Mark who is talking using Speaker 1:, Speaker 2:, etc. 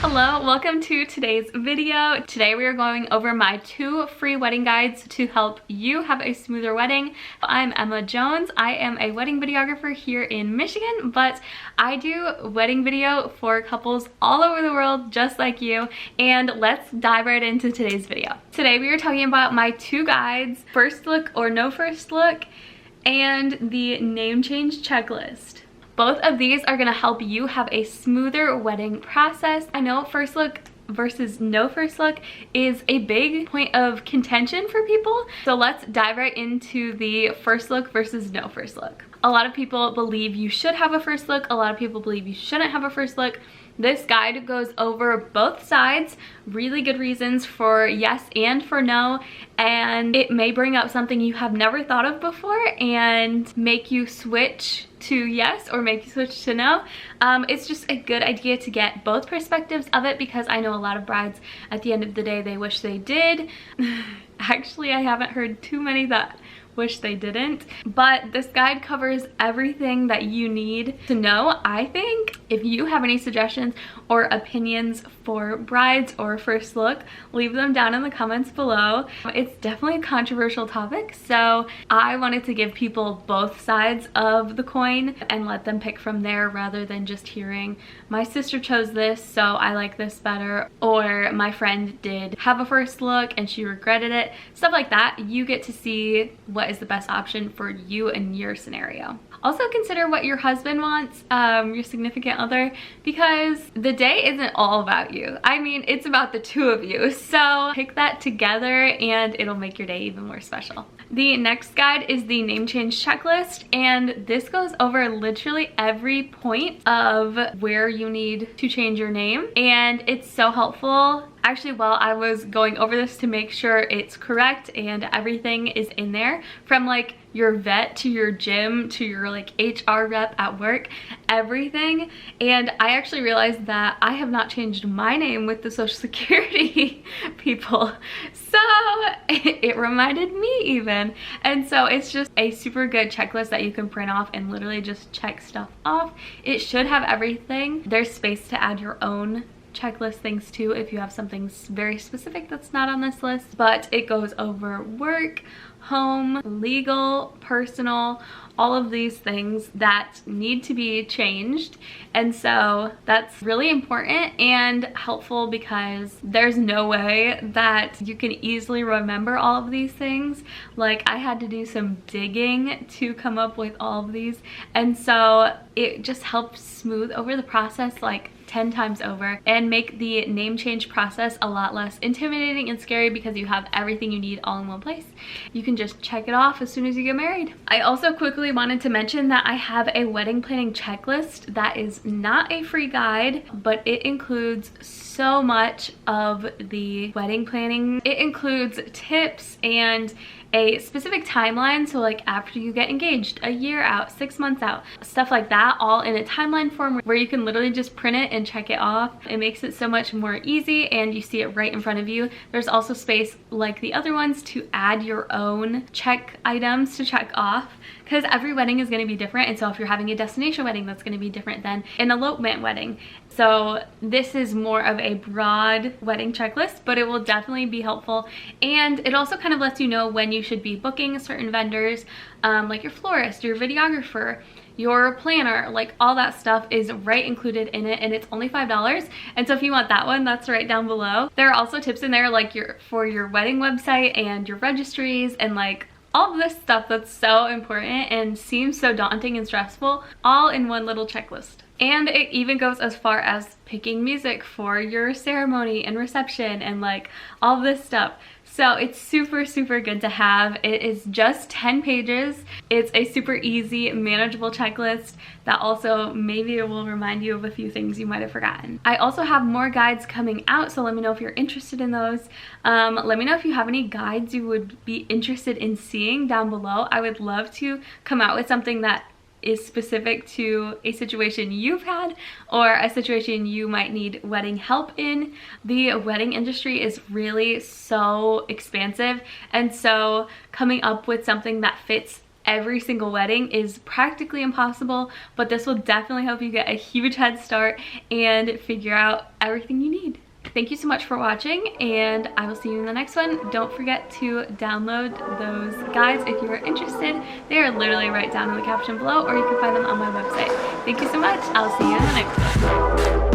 Speaker 1: Hello, welcome to today's video. Today we are going over my 2 free wedding guides to help you have a smoother wedding. I'm Emma Jones. I am a wedding videographer here in Michigan, but I do wedding video for couples all over the world just like you. And let's dive right into today's video. Today we are talking about my 2 guides, first look or no first look, and the name change checklist. Both of these are gonna help you have a smoother wedding process. I know first look versus no first look is a big point of contention for people. So let's dive right into the first look versus no first look. A lot of people believe you should have a first look. A lot of people believe you shouldn't have a first look. This guide goes over both sides, really good reasons for yes and for no, and it may bring up something you have never thought of before and make you switch to yes or make you switch to no. It's just a good idea to get both perspectives of it because I know a lot of brides at the end of the day they wish they did. Actually, I haven't heard too many that wish they didn't, but this guide covers everything that you need to know. I think if you have any suggestions or opinions for brides or first look, leave them down in the comments below. It's definitely a controversial topic, so I wanted to give people both sides of the coin and let them pick from there rather than just hearing my sister chose this so I like this better, or my friend did have a first look and she regretted it. Stuff like that. You get to see what is the best option for you and your scenario. Also consider what your husband wants, your significant other, because the day isn't all about you. I mean, it's about the 2 of you. So pick that together and it'll make your day even more special. The next guide is the name change checklist, and this goes over literally every point of where you need to change your name, and it's so helpful. Actually, while I was going over this to make sure it's correct and everything is in there, from like your vet to your gym to your like HR rep at work, everything. And I actually realized that I have not changed my name with the Social Security people, so it reminded me even. And so it's just a super good checklist that you can print off and literally just check stuff off. It should have everything. There's space to add your own checklist things too if you have something very specific that's not on this list, but it goes over work, home, legal, personal, all of these things that need to be changed. And so that's really important and helpful because there's no way that you can easily remember all of these things. Like, I had to do some digging to come up with all of these, and so it just helps smooth over the process like 10 times over and make the name change process a lot less intimidating and scary because you have everything you need all in one place. You can just check it off as soon as you get married. I also quickly wanted to mention that I have a wedding planning checklist that is not a free guide, but it includes so much of the wedding planning. It includes tips and a specific timeline, so like after you get engaged, a year out, 6 months out, stuff like that, all in a timeline form where you can literally just print it and check it off. It makes it so much more easy and you see it right in front of you. There's also space like the other ones to add your own check items to check off, because every wedding is going to be different. And so if you're having a destination wedding, that's going to be different than an elopement wedding. So this is more of a broad wedding checklist, but it will definitely be helpful. And it also kind of lets you know when you should be booking certain vendors, like your florist, your videographer, your planner, like all that stuff is right included in it, and it's only $5. And so if you want that one, that's right down below. There are also tips in there like for your wedding website and your registries and like all of this stuff that's so important and seems so daunting and stressful, all in one little checklist. And it even goes as far as picking music for your ceremony and reception and like all this stuff. So it's super, super good to have. It is just 10 pages. It's a super easy, manageable checklist that also maybe will remind you of a few things you might have forgotten. I also have more guides coming out, so let me know if you're interested in those. Let me know if you have any guides you would be interested in seeing down below. I would love to come out with something that is specific to a situation you've had or a situation you might need wedding help in. The wedding industry is really so expansive, and so coming up with something that fits every single wedding is practically impossible, but this will definitely help you get a huge head start and figure out everything you need. Thank you so much for watching, and I will see you in the next one. Don't forget to download those guides if you are interested. They are literally right down in the caption below, or you can find them on my website. Thank you so much. I'll see you in the next one.